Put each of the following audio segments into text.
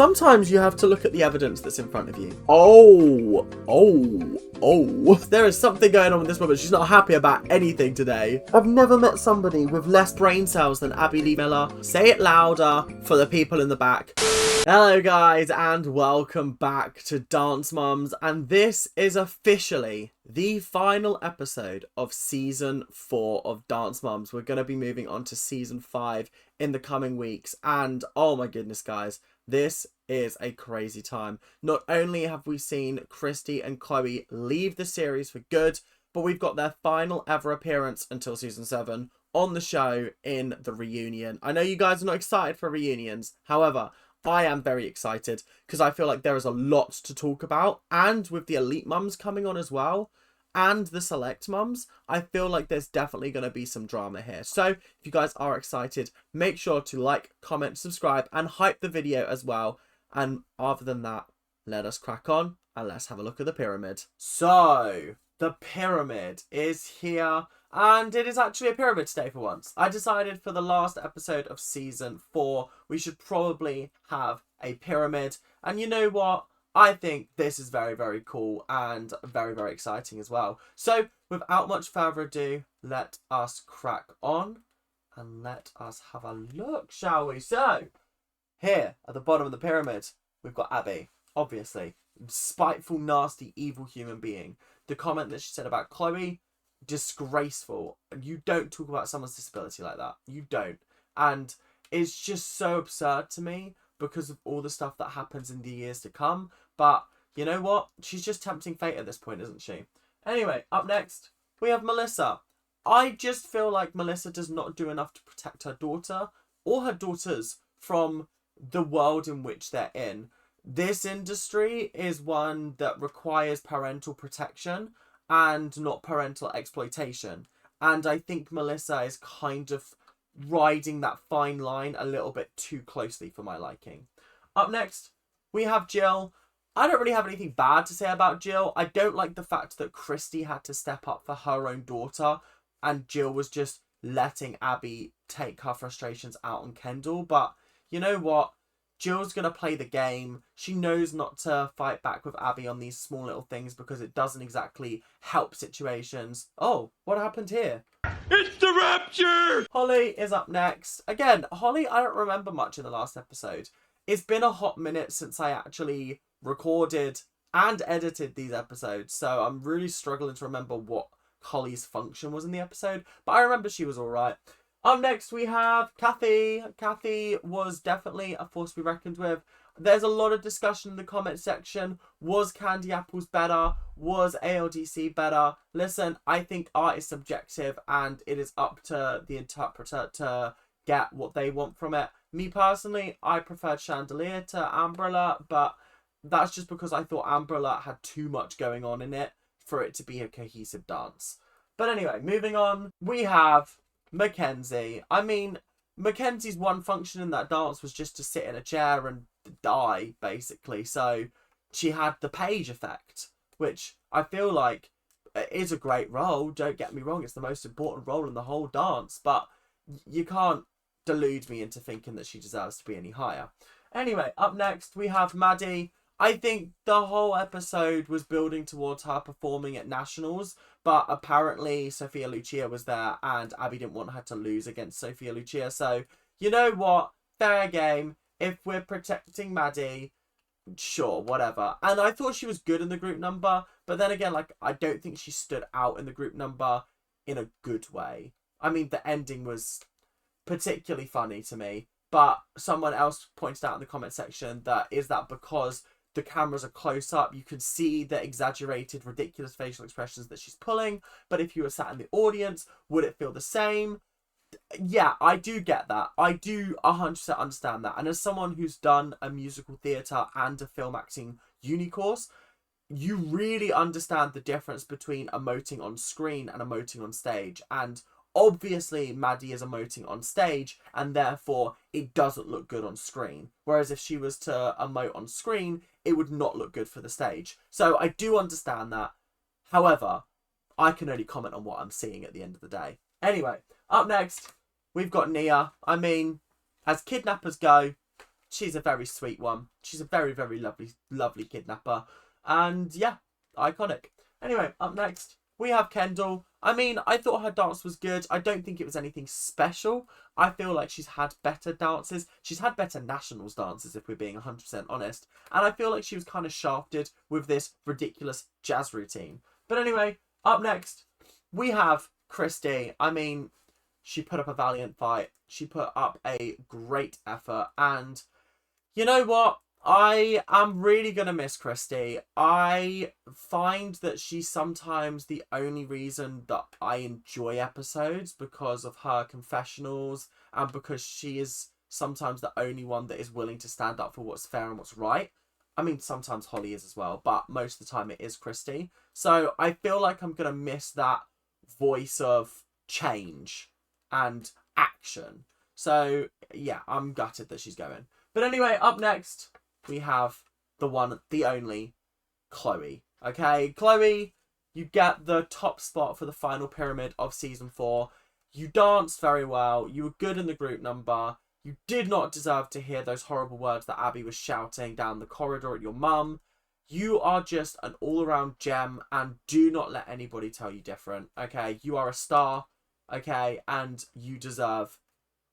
Sometimes you have to look at the evidence that's in front of you. Oh. There is something going on with this woman. She's not happy about anything today. I've never met somebody with less brain cells than Abby Lee Miller. Say it louder for the people in the back. Hello guys, and welcome back to Dance Mums, and this is officially the final episode of season 4 of Dance Mums. We're going to be moving on to season 5 in the coming weeks, and oh my goodness guys, this is a crazy time. Not only have we seen Christy and Chloe leave the series for good, but we've got their final ever appearance until season 7 on the show in the reunion. I know you guys are not excited for reunions, however, I am very excited because I feel like there is a lot to talk about, and with the elite mums coming on as well and the select mums, I feel like there's definitely going to be some drama here. So if you guys are excited, make sure to like, comment, subscribe and hype the video as well. And other than that, let us crack on and let's have a look at the pyramid. So the pyramid is here. And it is actually a pyramid today for once. I decided for the last episode of season 4, we should probably have a pyramid. And you know what? I think this is very, very cool and very, very exciting as well. So without much further ado, let us crack on and let us have a look, shall we? So here at the bottom of the pyramid, we've got Abby, obviously. Spiteful, nasty, evil human being. The comment that she said about Chloe, disgraceful. You don't talk about someone's disability like that. You don't. And it's just so absurd to me because of all the stuff that happens in the years to come. But you know what? She's just tempting fate at this point, isn't she? Anyway, up next, we have Melissa. I just feel like Melissa does not do enough to protect her daughter or her daughters from the world in which they're in. This industry is one that requires parental protection and not parental exploitation. And I think Melissa is kind of riding that fine line a little bit too closely for my liking. Up next, we have Jill. I don't really have anything bad to say about Jill. I don't like the fact that Christy had to step up for her own daughter and Jill was just letting Abby take her frustrations out on Kendall. But you know what? Jill's going to play the game. She knows not to fight back with Abby on these small little things because it doesn't exactly help situations. Oh, what happened here? It's the rapture! Holly is up next. Again, Holly, I don't remember much in the last episode. It's been a hot minute since I actually recorded and edited these episodes, so I'm really struggling to remember what Holly's function was in the episode, but I remember she was alright. Up next, we have Kathy. Kathy was definitely a force to be reckoned with. There's a lot of discussion in the comment section. Was Candy Apples better? Was ALDC better? Listen, I think art is subjective and it is up to the interpreter to get what they want from it. Me personally, I preferred Chandelier to Umbrella, but that's just because I thought Umbrella had too much going on in it for it to be a cohesive dance. But anyway, moving on, we have Mackenzie. I mean, Mackenzie's one function in that dance was just to sit in a chair and die, basically. So she had the page effect, which I feel like is a great role. Don't get me wrong, it's the most important role in the whole dance, but you can't delude me into thinking that she deserves to be any higher. Anyway, up next we have Maddie. I think the whole episode was building towards her performing at Nationals, but apparently Sophia Lucia was there and Abby didn't want her to lose against Sophia Lucia. So, you know what? Fair game. If we're protecting Maddie, sure, whatever. And I thought she was good in the group number, but then again, like, I don't think she stood out in the group number in a good way. I mean, the ending was particularly funny to me, but someone else pointed out in the comment section that because the cameras are close up, you can see the exaggerated, ridiculous facial expressions that she's pulling. But if you were sat in the audience, would it feel the same? Yeah, I do get that. I do 100% understand that. And as someone who's done a musical theatre and a film acting uni course, you really understand the difference between emoting on screen and emoting on stage. And obviously, Maddie is emoting on stage, and therefore it doesn't look good on screen. Whereas if she was to emote on screen, it would not look good for the stage. So I do understand that. However, I can only comment on what I'm seeing at the end of the day. Anyway, up next, we've got Nia. I mean, as kidnappers go, she's a very sweet one. She's a very, very lovely, lovely kidnapper. And yeah, iconic. Anyway, up next, we have Kendall. I mean, I thought her dance was good. I don't think it was anything special. I feel like she's had better dances. She's had better nationals dances, if we're being 100% honest. And I feel like she was kind of shafted with this ridiculous jazz routine. But anyway, up next, we have Christy. I mean, she put up a valiant fight. She put up a great effort. And you know what? I am really going to miss Christy. I find that she's sometimes the only reason that I enjoy episodes because of her confessionals and because she is sometimes the only one that is willing to stand up for what's fair and what's right. I mean, sometimes Holly is as well, but most of the time it is Christy. So I feel like I'm going to miss that voice of change and action. So yeah, I'm gutted that she's going. But anyway, up next, we have the one, the only, Chloe. Okay, Chloe, you get the top spot for the final pyramid of season 4. You danced very well. You were good in the group number. You did not deserve to hear those horrible words that Abby was shouting down the corridor at your mum. You are just an all-around gem, and do not let anybody tell you different. Okay, you are a star. Okay, and you deserve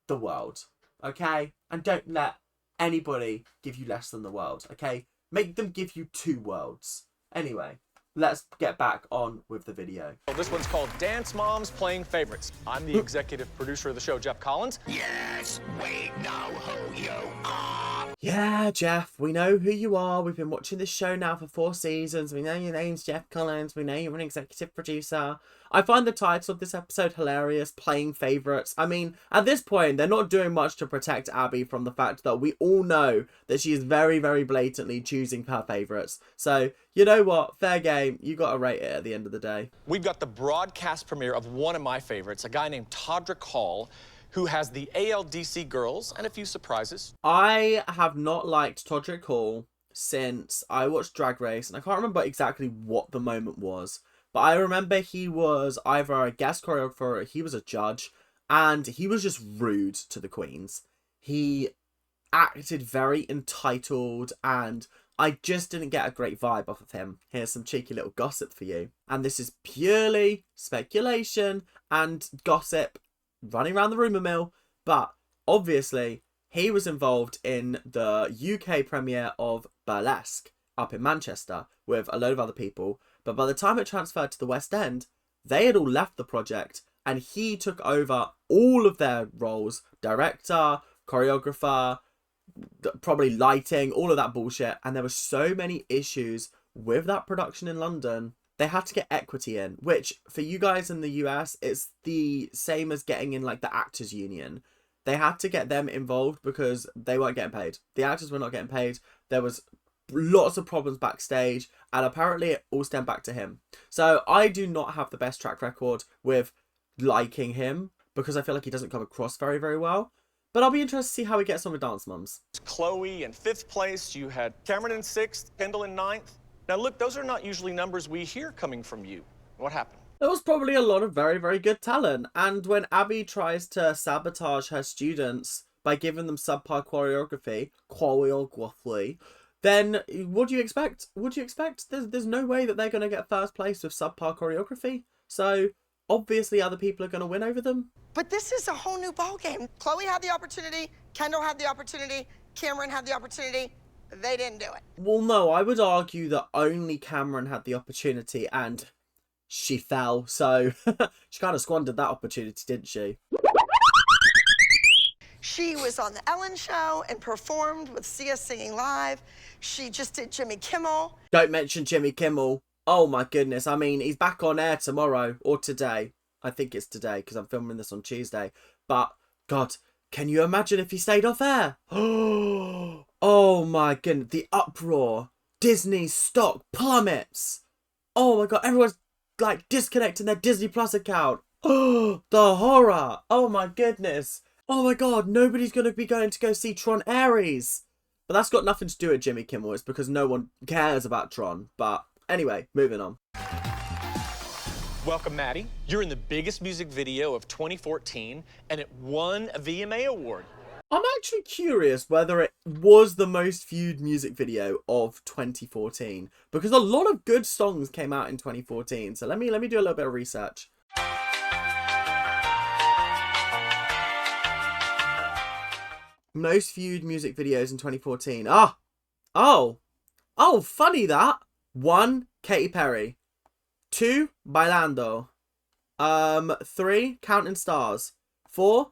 the world. Okay, and don't let anybody give you less than the world. Okay, make them give you 2 worlds. Anyway, let's get back on with the video. Well, this one's called Dance Moms Playing Favorites. I'm the executive producer of the show, Jeff Collins. Yes, we know who you are. Yeah, Jeff, we know who you are. We've been watching this show now for 4 seasons. We know your name's Jeff Collins. We know you're an executive producer. I find the title of this episode hilarious, Playing Favourites. I mean, at this point, they're not doing much to protect Abby from the fact that we all know that she is very, very blatantly choosing her favourites. So, you know what? Fair game. You got to rate it at the end of the day. We've got the broadcast premiere of one of my favorites, a guy named Todrick Hall, who has the ALDC girls and a few surprises. I have not liked Todrick Hall since I watched Drag Race, and I can't remember exactly what the moment was. But I remember he was either a guest choreographer or he was a judge, and he was just rude to the queens. He acted very entitled, and I just didn't get a great vibe off of him. Here's some cheeky little gossip for you. And this is purely speculation and gossip running around the rumour mill. But obviously, he was involved in the UK premiere of Burlesque up in Manchester with a load of other people. But by the time it transferred to the West End, they had all left the project and he took over all of their roles. Director, choreographer, probably lighting, all of that bullshit. And there were so many issues with that production in London. They had to get equity in, which for you guys in the US, it's the same as getting in like the Actors Union. They had to get them involved because they weren't getting paid. The actors were not getting paid. There was lots of problems backstage, and apparently it all stemmed back to him. So I do not have the best track record with liking him because I feel like he doesn't come across very, very well. But I'll be interested to see how he gets on with Dance Moms. Chloe in 5th place. You had Cameron in 6th, Kendall in 9th. Now look, those are not usually numbers we hear coming from you. What happened? There was probably a lot of very, very good talent. And when Abby tries to sabotage her students by giving them subpar choreography, then what do you expect? What do you expect? There's no way that they're going to get 1st place with subpar choreography. So obviously other people are going to win over them. But this is a whole new ballgame. Chloe had the opportunity, Kendall had the opportunity, Cameron had the opportunity. They didn't do it. Well, no, I would argue that only Cameron had the opportunity and she fell. So she kind of squandered that opportunity, didn't she? She was on the Ellen Show and performed with Sia Singing Live. She just did Jimmy Kimmel. Don't mention Jimmy Kimmel. Oh my goodness. I mean, he's back on air tomorrow or today. I think it's today because I'm filming this on Tuesday. But, God, can you imagine if he stayed off air? Oh my goodness. The uproar. Disney's stock plummets. Oh my God. Everyone's like disconnecting their Disney Plus account. Oh, the horror. Oh my goodness. Oh my God. Nobody's going to be going to go see Tron Ares. But that's got nothing to do with Jimmy Kimmel. It's because no one cares about Tron. But anyway, moving on. Welcome, Maddie. You're in the biggest music video of 2014, and it won a VMA award. I'm actually curious whether it was the most viewed music video of 2014, because a lot of good songs came out in 2014. So let me do a little bit of research. Most viewed music videos in 2014. Oh, funny that. 1, Katy Perry. 2, Bailando. 3, Counting Stars. 4,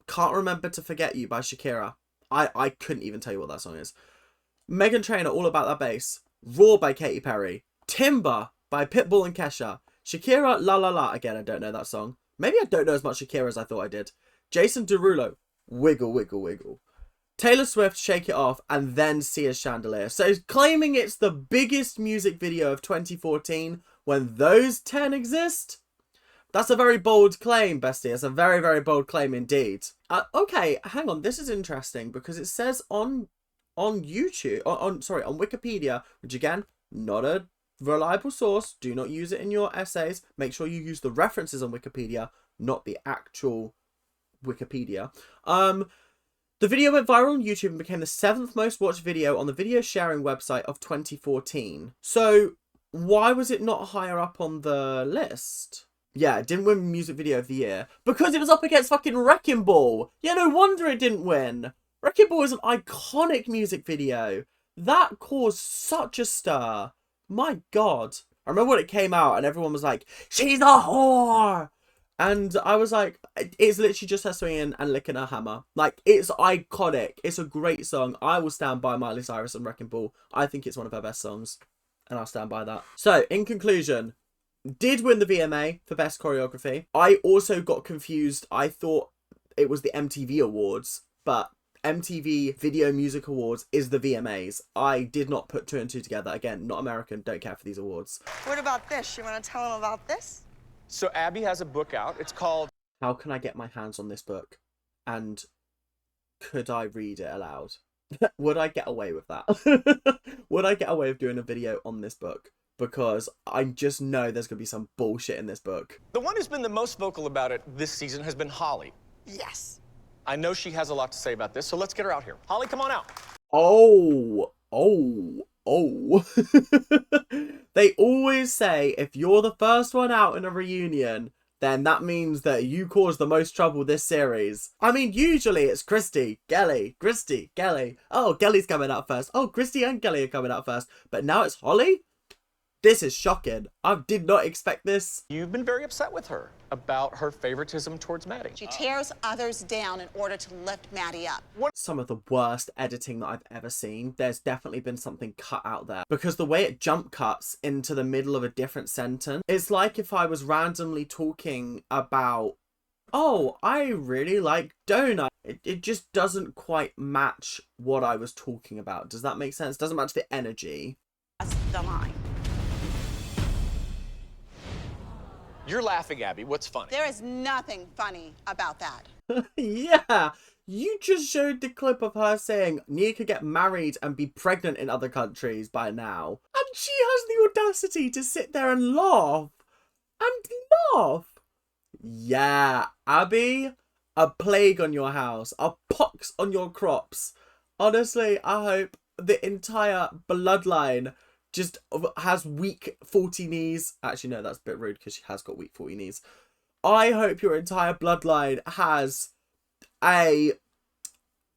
Can't Remember to Forget You by Shakira. I couldn't even tell you what that song is. Meghan Trainor, All About That Bass. Raw by Katy Perry. Timber by Pitbull and Kesha. Shakira, La La La. Again, I don't know that song. Maybe I don't know as much Shakira as I thought I did. Jason Derulo, Wiggle, Wiggle, Wiggle. Taylor Swift, Shake It Off, and then Sia's Chandelier. So claiming it's the biggest music video of 2014 when those 10 exist? That's a very bold claim, bestie. It's a very, very bold claim indeed. Okay, hang on. This is interesting because it says on YouTube, on Wikipedia, which again, not a reliable source. Do not use it in your essays. Make sure you use the references on Wikipedia, not the actual Wikipedia. The video went viral on YouTube and became the 7th most watched video on the video sharing website of 2014. So why was it not higher up on the list? Yeah, it didn't win Music Video of the Year because it was up against fucking Wrecking Ball. Yeah, no wonder it didn't win. Wrecking Ball is an iconic music video. That caused such a stir. My God. I remember when it came out and everyone was like, she's a whore. And I was like, it's literally just her swinging and licking her hammer. Like, it's iconic. It's a great song. I will stand by Miley Cyrus and Wrecking Ball. I think it's one of her best songs. And I'll stand by that. So, in conclusion, did win the VMA for Best Choreography. I also got confused. I thought it was the MTV Awards. But MTV Video Music Awards is the VMAs. I did not put 2 and 2 together. Again, not American. Don't care for these awards. What about this? You want to tell them about this? So Abby has a book out. It's called How Can I Get My Hands on This Book? And could I read it aloud? Would I get away with that? Would I get away with doing a video on this book? Because I just know there's going to be some bullshit in this book. The one who's been the most vocal about it this season has been Holly. Yes. I know she has a lot to say about this, so let's get her out here. Holly, come on out. Oh. They always say if you're the first one out in a reunion, then that means that you caused the most trouble this series. I mean, usually it's Christy, Kelly. Oh, Kelly's coming out first. Oh, Christy and Kelly are coming out first. But now it's Holly? This is shocking. I did not expect this. You've been very upset with her about her favoritism towards Maddie. She tears others down in order to lift Maddie up. Some of the worst editing that I've ever seen. There's definitely been something cut out there. Because the way it jump cuts into the middle of a different sentence, it's like if I was randomly talking about, oh, I really like donut. It just doesn't quite match what I was talking about. Does that make sense? Doesn't match the energy. That's the line. You're laughing, Abby. What's funny? There is nothing funny about that. Yeah, you just showed the clip of her saying Nia could get married and be pregnant in other countries by now. And she has the audacity to sit there and laugh. Yeah, Abby, a plague on your house, a pox on your crops. Honestly, I hope the entire bloodline just has weak 40 knees. Actually, no, that's a bit rude because she has got weak 40 knees. I hope your entire bloodline has a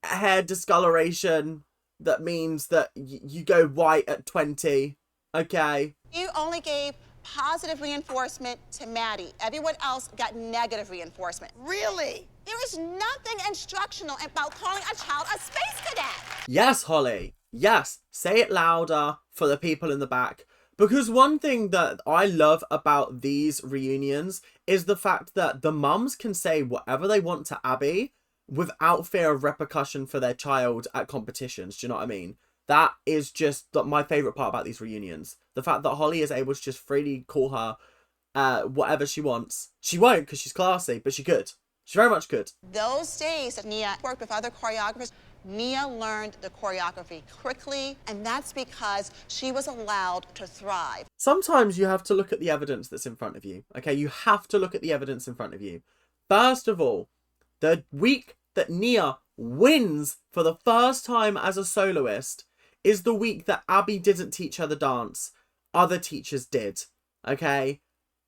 hair discoloration that means that you go white at 20. Okay? You only gave positive reinforcement to Maddie. Everyone else got negative reinforcement. Really? There is nothing instructional about calling a child a space cadet. Yes, Holly. Yes, say it louder for the people in the back. Because one thing that I love about these reunions is the fact that the mums can say whatever they want to Abby without fear of repercussion for their child at competitions. Do you know what I mean? That is just my favourite part about these reunions. The fact that Holly is able to just freely call her whatever she wants. She won't because she's classy, but she could. She very much could. Those days that Nia worked with other choreographers, Nia learned the choreography quickly, and that's because she was allowed to thrive. Sometimes you have to look at the evidence that's in front of you. Okay, you have to look at the evidence in front of you. First of all, the week that Nia wins for the first time as a soloist is the week that Abby didn't teach her the dance. Other teachers did. Okay?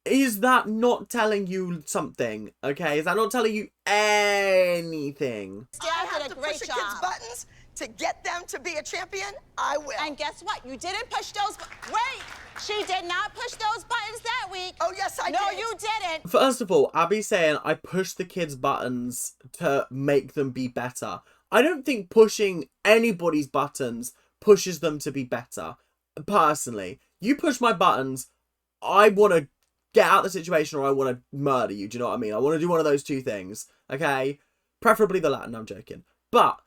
Is that not telling you something? Okay? Is that not telling you anything? I have to push a kid's buttons to get them to be a champion. I will. And guess what? You didn't push those. Wait, she did not push those buttons that week. Oh yes, I did. No, you didn't. First of all, Abby's saying I pushed the kids' buttons to make them be better. I don't think pushing anybody's buttons pushes them to be better. Personally, you push my buttons, I want to get out of the situation or I want to murder you. Do you know what I mean? I want to do one of those two things. Okay? Preferably the latter. No, I'm joking. But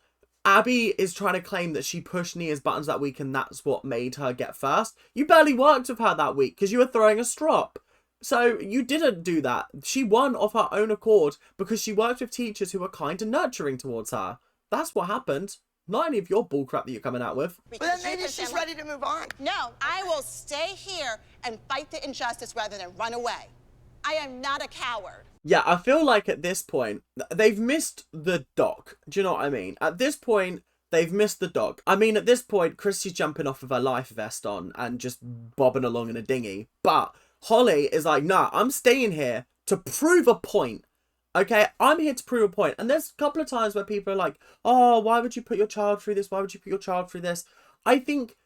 Abby is trying to claim that she pushed Nia's buttons that week and that's what made her get first. You barely worked with her that week because you were throwing a strop. So you didn't do that. She won off her own accord because she worked with teachers who were kind and nurturing towards her. That's what happened. Not any of your bullcrap that you're coming out with. But then maybe she's ready to move on. No, I will stay here and fight the injustice rather than run away. I am not a coward. Yeah, I feel like at this point, they've missed the dock. Do you know what I mean? At this point, they've missed the dock. I mean, at this point, Christy's jumping off with her life vest on and just bobbing along in a dinghy. But Holly is like, nah, I'm staying here to prove a point. Okay, I'm here to prove a point. And there's a couple of times where people are like, oh, why would you put your child through this? Why would you put your child through this? I think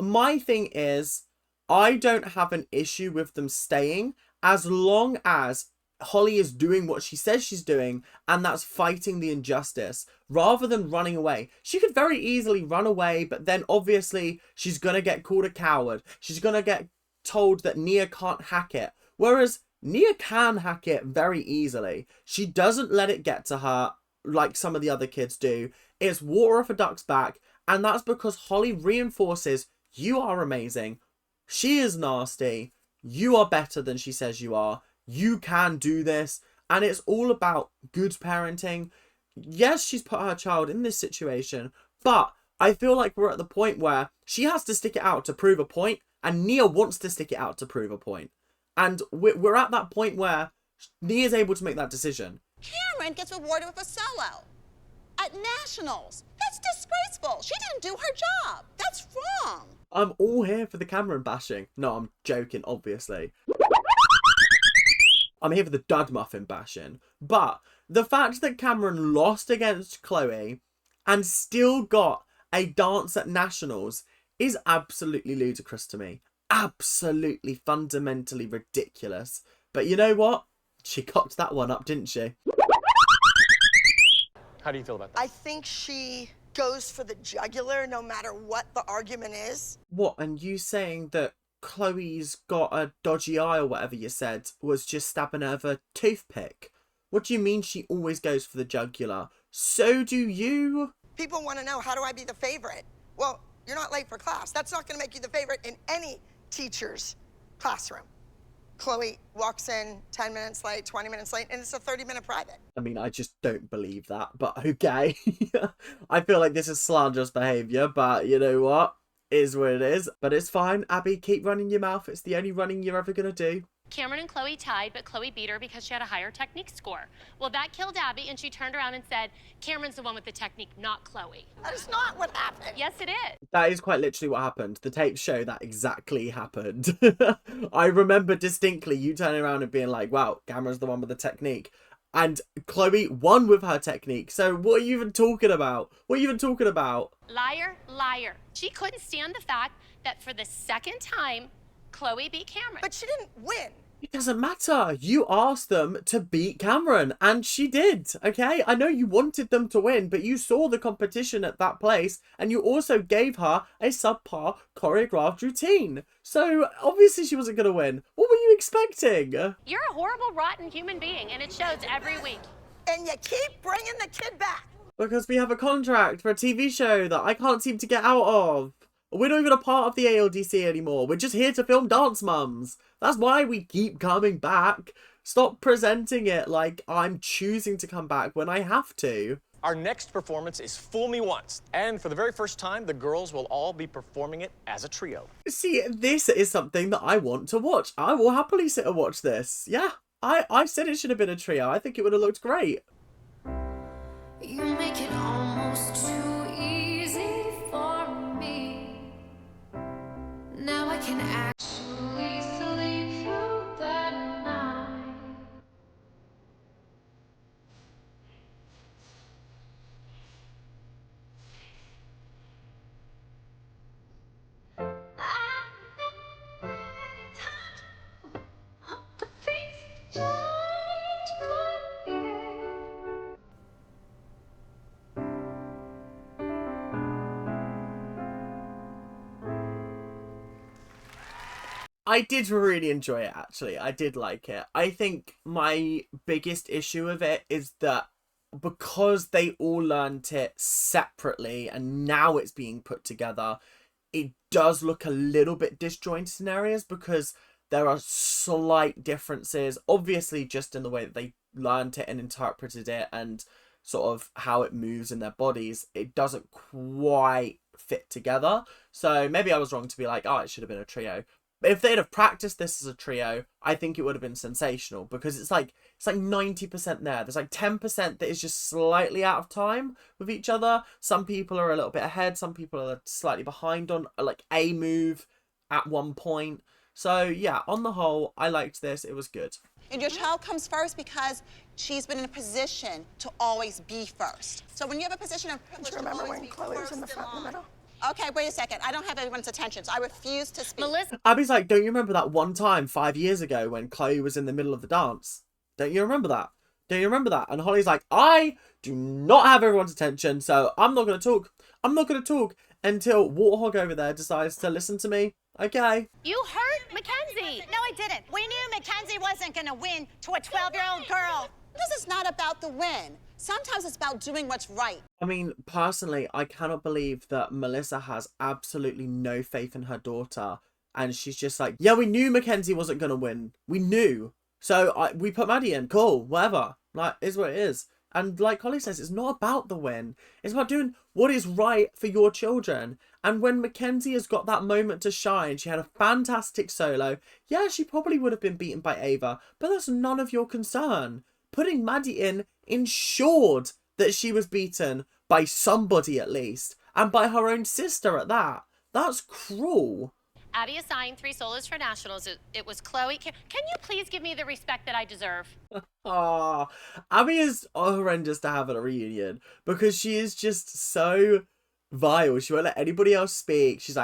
my thing is, I don't have an issue with them staying as long as Holly is doing what she says she's doing, and that's fighting the injustice rather than running away. She could very easily run away, but then obviously she's going to get called a coward. She's going to get told that Nia can't hack it. Whereas Nia can hack it very easily. She doesn't let it get to her like some of the other kids do. It's water off a duck's back, and that's because Holly reinforces, you are amazing. She is nasty. You are better than she says you are. You can do this. And it's all about good parenting. Yes, she's put her child in this situation, but I feel like we're at the point where she has to stick it out to prove a point, and Nia wants to stick it out to prove a point. And we're at that point where Nia's able to make that decision. Cameron gets rewarded with a solo at nationals. That's disgraceful. She didn't do her job. That's wrong. I'm all here for the Cameron bashing. No, I'm joking, obviously. I'm here for the Dud Muffin bashing. But the fact that Cameron lost against Chloe and still got a dance at nationals is absolutely ludicrous to me. Absolutely fundamentally ridiculous. But you know what? She cocked that one up, didn't she? How do you feel about that? I think she goes for the jugular no matter what the argument is. What, and you saying that Chloe's got a dodgy eye or whatever you said was just stabbing her with a toothpick? What do you mean she always goes for the jugular? So do you? People want to know, how do I be the favorite? Well, you're not late for class. That's not going to make you the favorite in any teacher's classroom. Chloe walks in 10 minutes late, 20 minutes late, and it's a 30-minute private. I mean, I just don't believe that, but okay. I feel like this is slanderous behaviour, but you know what? It is what it is. But it's fine. Abby, keep running your mouth. It's the only running you're ever going to do. Cameron and Chloe tied, but Chloe beat her because she had a higher technique score. Well, that killed Abby, and she turned around and said, Cameron's the one with the technique, not Chloe. That is not what happened. Yes, it is. That is quite literally what happened. The tapes show that exactly happened. I remember distinctly you turning around and being like, wow, Cameron's the one with the technique. And Chloe won with her technique. So what are you even talking about? What are you even talking about? Liar, liar. She couldn't stand the fact that for the second time, Chloe beat Cameron. But she didn't win. It doesn't matter. You asked them to beat Cameron, and she did, okay? I know you wanted them to win, but you saw the competition at that place, and you also gave her a subpar choreographed routine. So, obviously she wasn't going to win. What were you expecting? You're a horrible, rotten human being, and it shows every week. And you keep bringing the kid back. Because we have a contract for a TV show that I can't seem to get out of. We're not even a part of the ALDC anymore. We're just here to film Dance Mums. That's why we keep coming back. Stop presenting it like I'm choosing to come back when I have to. Our next performance is Fool Me Once. And for the very first time, the girls will all be performing it as a trio. See, this is something that I want to watch. I will happily sit and watch this. Yeah, I said it should have been a trio. I think it would have looked great. You make it almost too easy for me. Now I can actually sleep through the night. The things change my ear. I did really enjoy it, actually. I did like it. I think my biggest issue with it is that because they all learnt it separately and now it's being put together, it does look a little bit disjointed in areas because there are slight differences, obviously just in the way that they learnt it and interpreted it and sort of how it moves in their bodies. It doesn't quite fit together. So maybe I was wrong to be like, oh, it should have been a trio. If they'd have practiced this as a trio, I think it would have been sensational because it's like 90% there. There's like 10% that is just slightly out of time with each other. Some people are a little bit ahead. Some people are slightly behind on like a move at one point. So yeah, on the whole, I liked this. It was good. And your child comes first because she's been in a position to always be first. So when you have a position of privilege, Do you remember to always when be Chloe was in the first front and the line. middle? Okay, wait a second. I don't have everyone's attention, so I refuse to speak. Melissa. Abby's like, don't you remember that one time 5 years ago when Chloe was in the middle of the dance? Don't you remember that? Don't you remember that? And Holly's like, I do not have everyone's attention, so I'm not going to talk. I'm not going to talk until Warthog over there decides to listen to me. Okay. You hurt Mackenzie. No, I didn't. We knew Mackenzie wasn't going to win to a 12-year-old girl. This is not about the win. Sometimes it's about doing what's right. I mean, personally, I cannot believe that Melissa has absolutely no faith in her daughter. And she's just like, yeah, we knew Mackenzie wasn't going to win. We knew. So we put Maddie in. Cool, whatever. Like, is what it is. And like Holly says, it's not about the win. It's about doing what is right for your children. And when Mackenzie has got that moment to shine, she had a fantastic solo. Yeah, she probably would have been beaten by Ava, but that's none of your concern. Putting Maddie in ensured that she was beaten by somebody at least, and by her own sister at that. That's cruel. Abby assigned 3 solos for nationals. It was Chloe. Can you please give me the respect that I deserve? Ah, Abby is horrendous to have at a reunion because she is just so vile. She won't let anybody else speak. She's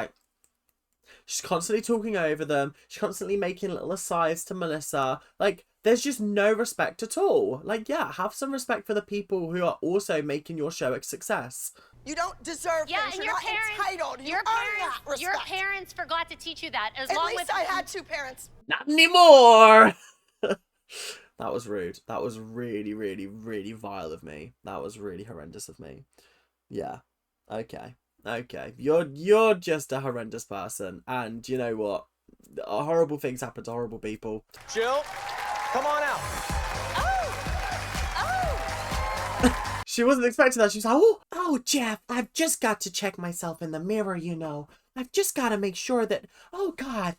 constantly talking over them. She's constantly making little asides to Melissa. Like, there's just no respect at all. Like, yeah, have some respect for the people who are also making your show a success. You don't deserve Yeah, things. and You're your not parents, entitled. You earn that respect. your parents forgot to teach you that. At least I had 2 parents. Not anymore. That was rude. That was really, really, really vile of me. That was really horrendous of me. Yeah. Okay. Okay. You're just a horrendous person. And you know what? Horrible things happen to horrible people. Jill, come on out. She wasn't expecting that. She was like, oh, Jeff, I've just got to check myself in the mirror, you know. I've just got to make sure that, oh, God,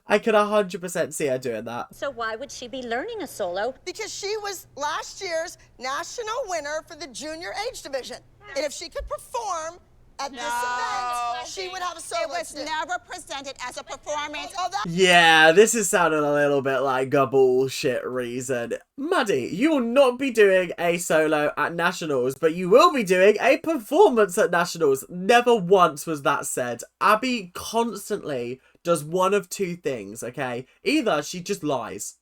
I could 100% see her doing that. So why would she be learning a solo? Because she was last year's national winner for the junior age division. And if she could perform at this event, she would have a solo. It was never presented as a performance. Oh, that Yeah, this is sounding a little bit like a bullshit reason. Maddie, you will not be doing a solo at Nationals, but you will be doing a performance at Nationals. Never once was that said. Abby constantly does one of 2 things, okay? Either she just lies,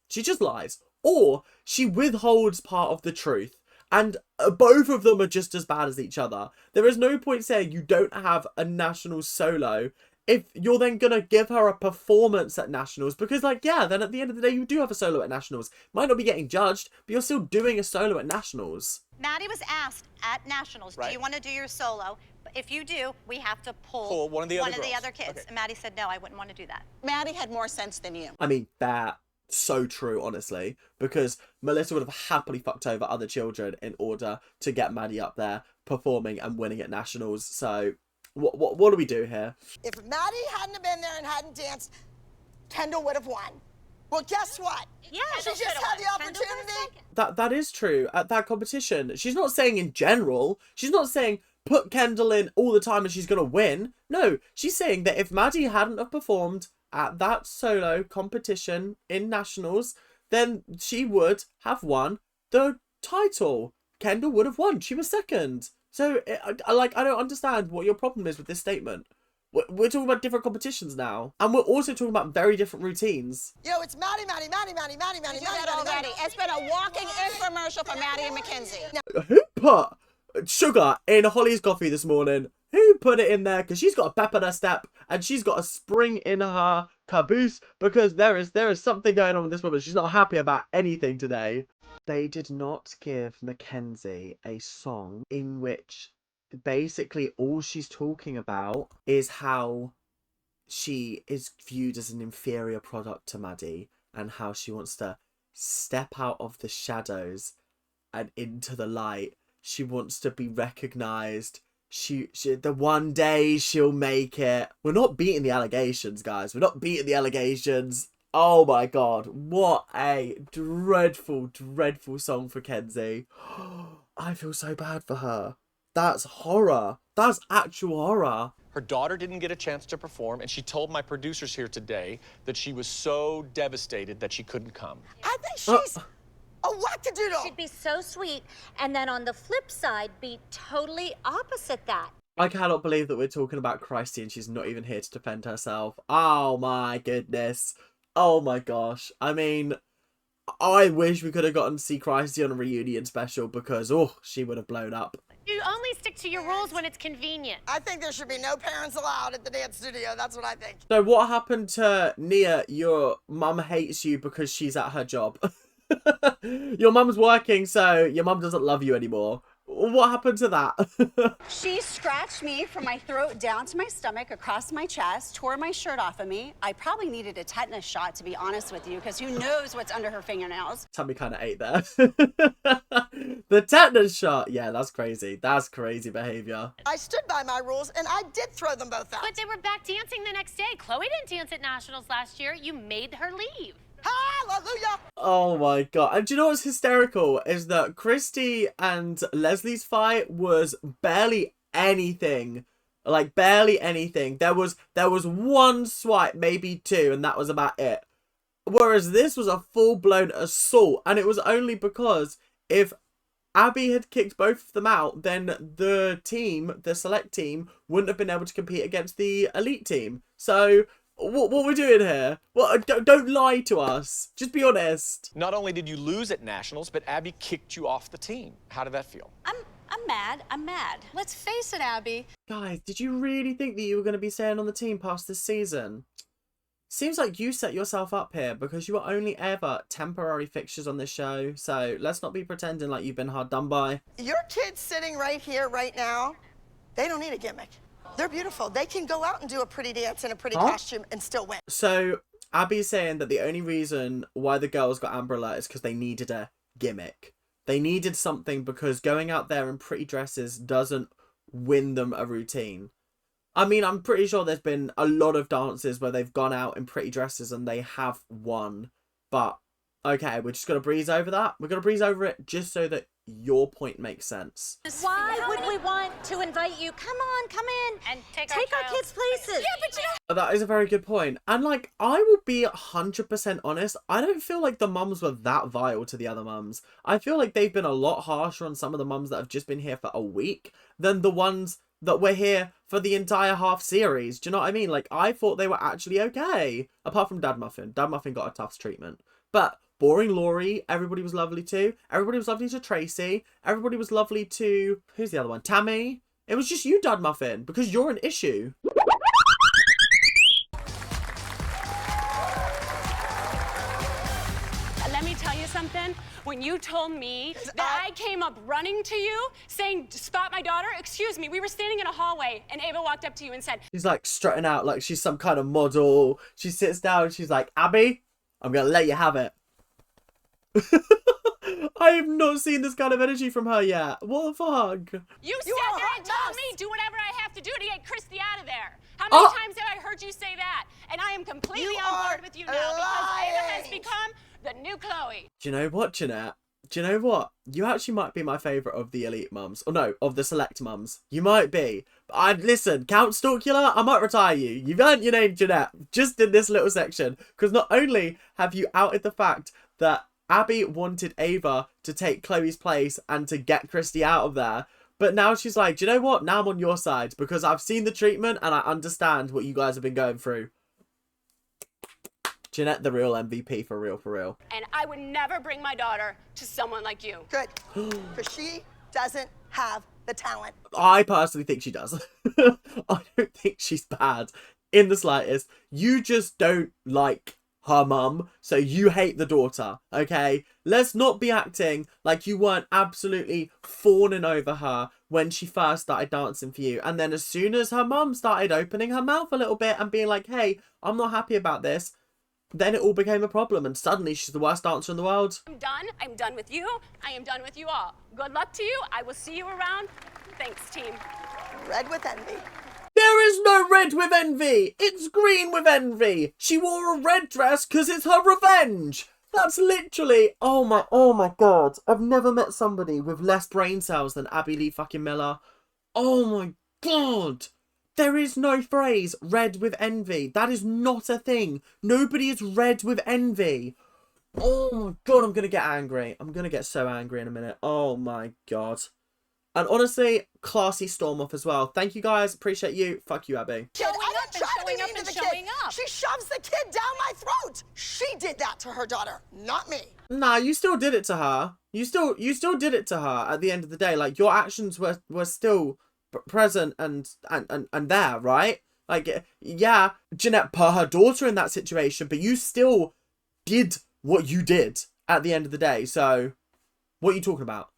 or she withholds part of the truth. And both of them are just as bad as each other. There is no point saying you don't have a Nationals solo if you're then going to give her a performance at Nationals. Because, like, yeah, then at the end of the day, you do have a solo at Nationals. Might not be getting judged, but you're still doing a solo at Nationals. Maddie was asked at Nationals, Right. do you want to do your solo? If you do, we have to pull One of the other girls. kids. Okay. And Maddie said, no, I wouldn't want to do that. Maddie had more sense than you. I mean, that's so true, honestly. Because Melissa would have happily fucked over other children in order to get Maddie up there performing and winning at Nationals. So, what do we do here? if Maddie hadn't have been there and hadn't danced, Kendall would have won. Well, guess what? Yeah, she just had the opportunity. That is true. At that competition, she's not saying in general. She's not saying put Kendall in all the time and she's gonna win. No, she's saying that if Maddie hadn't have performed at that solo competition in nationals, then she would have won the title. Kendall would have won. She was second. So, I don't understand what your problem is with this statement. We're talking about different competitions now. And we're also talking about very different routines. You know, it's Maddie. We do that already. It's been a walking infomercial for Maddie and Mackenzie. Who put sugar in Holly's coffee this morning? Who put it in there? Because she's got a pep in her step and she's got a spring in her caboose, because there is something going on with this woman. She's not happy about anything today. They did not give Mackenzie a song in which basically all she's talking about is how she is viewed as an inferior product to Maddie and how she wants to step out of the shadows and into the light. She wants to be recognized. She the one day she'll make it. We're not beating the allegations, guys. We're not beating the allegations. Oh my god, what a dreadful, dreadful song for Kenzie. I feel so bad for her. That's horror. That's actual horror. Her daughter didn't get a chance to perform, and she told my producers here today that she was so devastated that she couldn't come. I think she's a wackadoodle. She'd be so sweet, and then on the flip side, be totally opposite that. I cannot believe that we're talking about Christy and she's not even here to defend herself. Oh my goodness. Oh my gosh. I mean, I wish we could have gotten to see Christy on a reunion special because, oh, she would have blown up. You only stick to your rules when it's convenient. I think there should be no parents allowed at the dance studio. That's what I think. So what happened to Nia? Your mum hates you because she's at her job. Your mum's working, so your mum doesn't love you anymore. What happened to that? She scratched me from my throat down to my stomach, across my chest, tore my shirt off of me. I probably needed a tetanus shot, to be honest with you, because who knows what's under her fingernails. Tummy kind of ate there. The tetanus shot. Yeah, that's crazy. That's crazy behavior. I stood by my rules, and I did throw them both out. But they were back dancing the next day. Chloe didn't dance at nationals last year. You made her leave. Hallelujah! Oh my god. And do you know what's hysterical? Is that Christy and Leslie's fight was barely anything. Like, barely anything. There was one swipe, maybe two, and that was about it. Whereas this was a full-blown assault. And it was only because if Abby had kicked both of them out, then the team, the select team, wouldn't have been able to compete against the elite team. So what we're doing here? Well, don't lie to us. Just be honest. Not only did you lose at nationals, but Abby kicked you off the team. How did that feel? I'm mad. I'm mad. Let's face it, Abby. Guys, did you really think that you were going to be staying on the team past this season? Seems like you set yourself up here because you were only ever temporary fixtures on this show. So let's not be pretending like you've been hard done by. Your kids sitting right here, right now, they don't need a gimmick. They're beautiful. They can go out and do a pretty dance in a pretty costume and still win. So Abby's saying that the only reason why the girls got Amber Alert is because they needed a gimmick. They needed something because going out there in pretty dresses doesn't win them a routine. I mean, I'm pretty sure there's been a lot of dances where they've gone out in pretty dresses and they have won. But, okay, we're just going to breeze over that. We're going to breeze over it just so that your point makes sense. Why would we want to invite you? Come on, come in. And take our kids' places. Yeah, but you know. That is a very good point. And, like, I will be 100% honest. I don't feel like the mums were that vile to the other mums. I feel like they've been a lot harsher on some of the mums that have just been here for a week than the ones that were here for the entire half series. Do you know what I mean? Like, I thought they were actually okay. Apart from Dad Muffin. Dad Muffin got a tough treatment. But Boring Laurie, everybody was lovely to. Everybody was lovely to Tracy. Everybody was lovely to... Who's the other one? Tammy. It was just you, Dad Muffin, because you're an issue. Let me tell you something. When you told me that I came up running to you saying, spot my daughter, excuse me, we were standing in a hallway and Ava walked up to you and said... She's like strutting out like she's some kind of model. She sits down and she's like, Abby, I'm going to let you have it. I have not seen this kind of energy from her yet. What the fuck? You sat there and told me do whatever I have to do to get Christy out of there. How many times have I heard you say that? And I am completely on board with you now because Ava has become Do you know what, Janette? Do you know what? You actually might be my favourite of the elite mums. Or no, of the select mums. You might be. But listen, Count Stalkula, I might retire you. You've earned your name, Janette, just in this little section. Because not only have you outed the fact that Abby wanted Ava to take Chloe's place and to get Christy out of there, but now she's like, do you know what? Now I'm on your side because I've seen the treatment and I understand what you guys have been going through. Janette, the real MVP, for real, for real. And I would never bring my daughter to someone like you. Good, because she doesn't have the talent. I personally think she does. I don't think she's bad in the slightest. You just don't like her mum, so you hate the daughter, okay? Let's not be acting like you weren't absolutely fawning over her when she first started dancing for you. And then as soon as her mum started opening her mouth a little bit and being like, hey, I'm not happy about this, then it all became a problem and suddenly she's the worst dancer in the world. I'm done. I'm done with you. I am done with you all. Good luck to you. I will see you around. Thanks, team. Red with envy. There is no red with envy. It's green with envy. She wore a red dress because it's her revenge. That's literally, oh my god. I've never met somebody with less brain cells than Abby Lee fucking Miller. Oh my god. There is no phrase red with envy. That is not a thing. Nobody is red with envy. Oh my god, I'm going to get angry. I'm going to get so angry in a minute. Oh my god. And honestly, classy storm off as well. Thank you guys. Appreciate you. Fuck you, Abby. Kid, I didn't try to be mean to the kid. She shoves the kid down my throat. She did that to her daughter, not me. Nah, you still did it to her. You still did it to her at the end of the day. Like, your actions were still present and there, right? Like, yeah, Janette put her daughter in that situation, but you still did what you did at the end of the day. So, what are you talking about?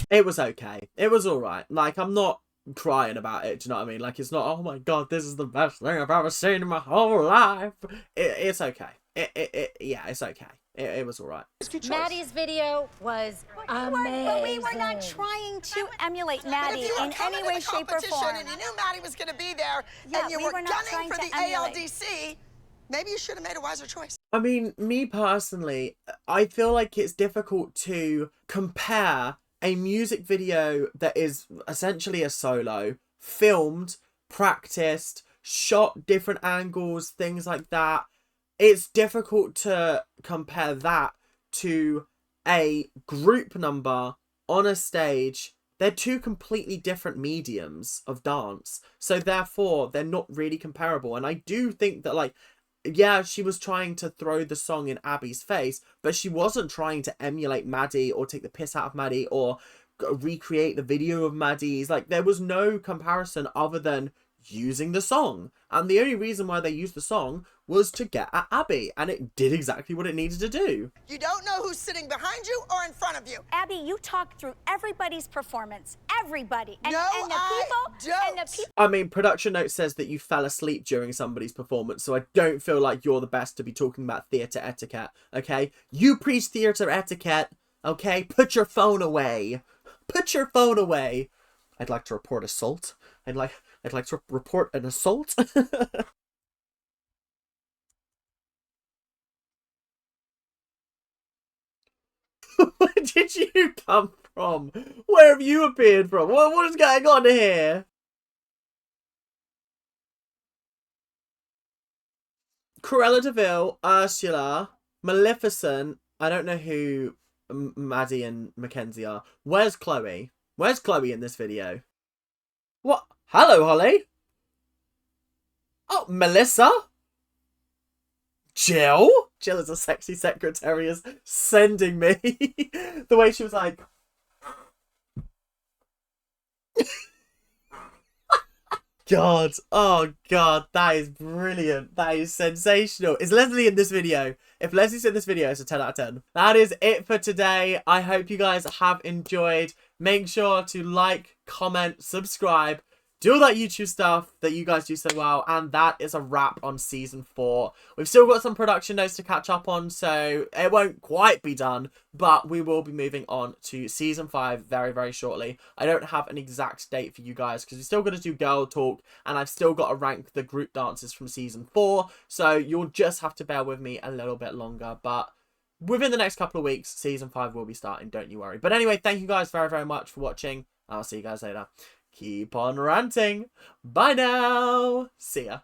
It was okay. It was alright. Like, I'm not crying about it, do you know what I mean? Like, it's not, oh my god, this is the best thing I've ever seen in my whole life. It's okay. Yeah, it's okay. It was alright. Maddie's video was amazing. But we were not trying to emulate Maddie in any way, shape, or form. And you knew Maddie was going to be there, and you were gunning for the ALDC, maybe you should have made a wiser choice. I mean, me personally, I feel like it's difficult to compare a music video that is essentially a solo, filmed, practiced, shot different angles, things like that. It's difficult to compare that to a group number on a stage. They're two completely different mediums of dance. So therefore, they're not really comparable. And I do think that, like, yeah, she was trying to throw the song in Abby's face, but she wasn't trying to emulate Maddie or take the piss out of Maddie or recreate the video of Maddie's. Like, there was no comparison other than using the song. And the only reason why they used the song was to get at Abby, and it did exactly what it needed to do. You don't know who's sitting behind you or in front of you. Abby, you talked through everybody's performance. Everybody. And, no, and the people. I mean, production note says that you fell asleep during somebody's performance, so I don't feel like you're the best to be talking about theatre etiquette, okay? You preach theatre etiquette, okay? Put your phone away. Put your phone away. I'd like to report assault. I'd like to report an assault. Where did you come from? Where have you appeared from? What is going on here? Cruella de Vil, Ursula, Maleficent. I don't know who Maddie and Mackenzie are. Where's Chloe? Where's Chloe in this video? What? Hello, Holly. Oh, Melissa? Jill? Jill is a sexy secretary is sending me. The way she was like... God. Oh, God. That is brilliant. That is sensational. Is Leslie in this video? If Leslie's in this video, it's a 10 out of 10. That is it for today. I hope you guys have enjoyed. Make sure to like, comment, subscribe. do all that YouTube stuff that you guys do so well, and that is a wrap on season 4. We've still got some production notes to catch up on, so it won't quite be done, but we will be moving on to season 5 very, very shortly. I don't have an exact date for you guys because we've still got to do girl talk, and I've still got to rank the group dances from season 4, so you'll just have to bear with me a little bit longer, but within the next couple of weeks, season 5 will be starting, don't you worry. But anyway, thank you guys very, very much for watching. I'll see you guys later. Keep on ranting. Bye now. See ya.